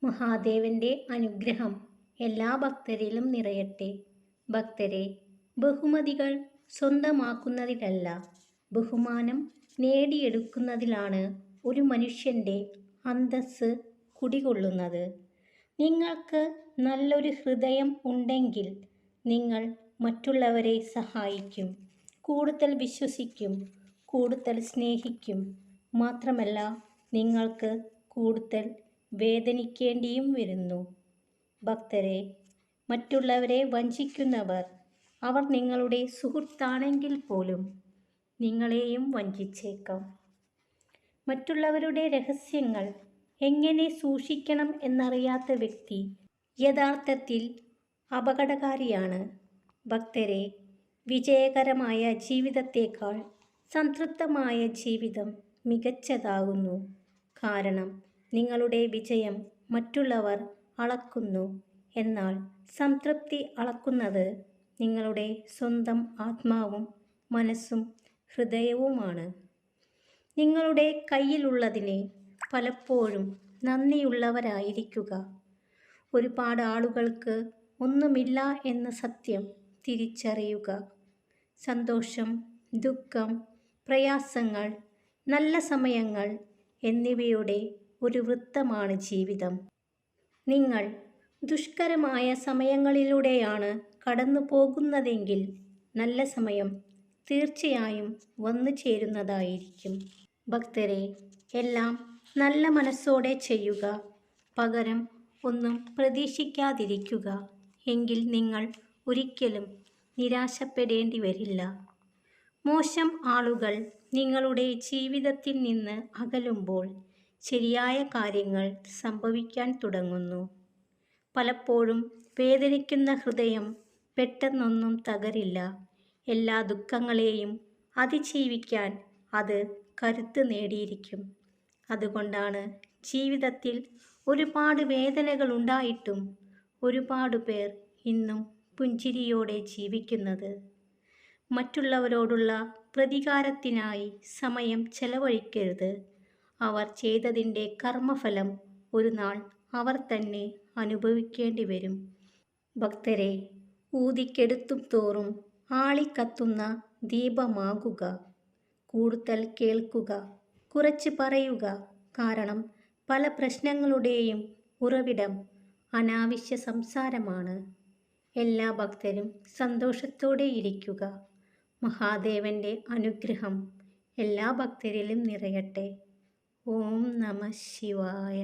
മഹാദേവന്റെ അനുഗ്രഹം എല്ലാ ഭക്തരിലും നിറയട്ടെ. ഭക്തരെ, ബഹുമതികൾ സ്വന്തമാക്കുന്നതിലല്ല, ബഹുമാനം നേടിയെടുക്കുന്നതിലാണ് ഒരു മനുഷ്യന്റെ അന്തസ്സ് കുടികൊള്ളുന്നത്. നിങ്ങൾക്ക് നല്ലൊരു ഹൃദയം ഉണ്ടെങ്കിൽ നിങ്ങൾ മറ്റുള്ളവരെ സഹായിക്കും, കൂടുതൽ വിശ്വസിക്കും, കൂടുതൽ സ്നേഹിക്കും. മാത്രമല്ല, നിങ്ങൾക്ക് കൂടുതൽ വേദനിക്കേണ്ടിയും വരുന്നു. ഭക്തരെ, മറ്റുള്ളവരെ വഞ്ചിക്കുന്നവർ, അവർ നിങ്ങളുടെ സുഹൃത്താണെങ്കിൽ പോലും നിങ്ങളെയും വഞ്ചിച്ചേക്കാം. മറ്റുള്ളവരുടെ രഹസ്യങ്ങൾ എങ്ങനെ സൂക്ഷിക്കണം എന്നറിയാത്ത വ്യക്തി യഥാർത്ഥത്തിൽ അപകടകാരിയാണ്. ഭക്തരെ, വിജയകരമായ ജീവിതത്തേക്കാൾ സംതൃപ്തമായ ജീവിതം മികച്ചതാകുന്നു. കാരണം നിങ്ങളുടെ വിജയം മറ്റുള്ളവർ അളക്കുന്നു, എന്നാൽ സംതൃപ്തി അളക്കുന്നത് നിങ്ങളുടെ സ്വന്തം ആത്മാവും മനസ്സും ഹൃദയവുമാണ്. നിങ്ങളുടെ കയ്യിലുള്ളതിന് പലപ്പോഴും നന്ദിയുള്ളവരായിരിക്കുക. ഒരുപാട് ആളുകൾക്ക് ഒന്നുമില്ല എന്ന സത്യം തിരിച്ചറിയുക. സന്തോഷം, ദുഃഖം, പ്രയാസങ്ങൾ, നല്ല സമയങ്ങൾ എന്നിവയുടെ ഒരു വൃത്തമാണ് ജീവിതം. നിങ്ങൾ ദുഷ്കരമായ സമയങ്ങളിലൂടെയാണ് കടന്നു പോകുന്നതെങ്കിൽ നല്ല സമയം തീർച്ചയായും വന്നു ചേരുന്നതായിരിക്കും. ഭക്തരെ, എല്ലാം നല്ല മനസ്സോടെ ചെയ്യുക. പകരം ഒന്നും പ്രതീക്ഷിക്കാതിരിക്കുക. എങ്കിൽ നിങ്ങൾ ഒരിക്കലും നിരാശപ്പെടേണ്ടി വരില്ല. മോശം ആളുകൾ നിങ്ങളുടെ ജീവിതത്തിൽ നിന്ന് അകലുമ്പോൾ ശരിയായ കാര്യങ്ങൾ സംഭവിക്കാൻ തുടങ്ങുന്നു. പലപ്പോഴും വേദനിക്കുന്ന ഹൃദയം പെട്ടെന്നൊന്നും തകരില്ല. എല്ലാ ദുഃഖങ്ങളെയും അതിജീവിക്കാൻ അത് കരുത്ത് നേടിയിരിക്കും. അതുകൊണ്ടാണ് ജീവിതത്തിൽ ഒരുപാട് വേദനകൾ ഉണ്ടായിട്ടും ഒരുപാട് പേർ ഇന്നും പുഞ്ചിരിയോടെ ജീവിക്കുന്നത്. മറ്റുള്ളവരോടുള്ള പ്രതികാരത്തിനായി സമയം ചെലവഴിക്കരുത്. അവർ ചെയ്തതിൻ്റെ കർമ്മഫലം ഒരു നാൾ അവർ തന്നെ അനുഭവിക്കേണ്ടി വരും. ഭക്തരെ, ഊതിക്കെടുത്തും തോറും ആളിക്കത്തുന്ന ദീപമാകുക. കൂടുതൽ കേൾക്കുക, കുറച്ച് പറയുക. കാരണം പല പ്രശ്നങ്ങളുടെയും ഉറവിടം അനാവശ്യ സംസാരമാണ്. എല്ലാ ഭക്തരും സന്തോഷത്തോടെ ഇരിക്കുക. മഹാദേവന്റെ അനുഗ്രഹം എല്ലാ ഭക്തരിലും നിറയട്ടെ. ഓം നമഃ ശിവായ.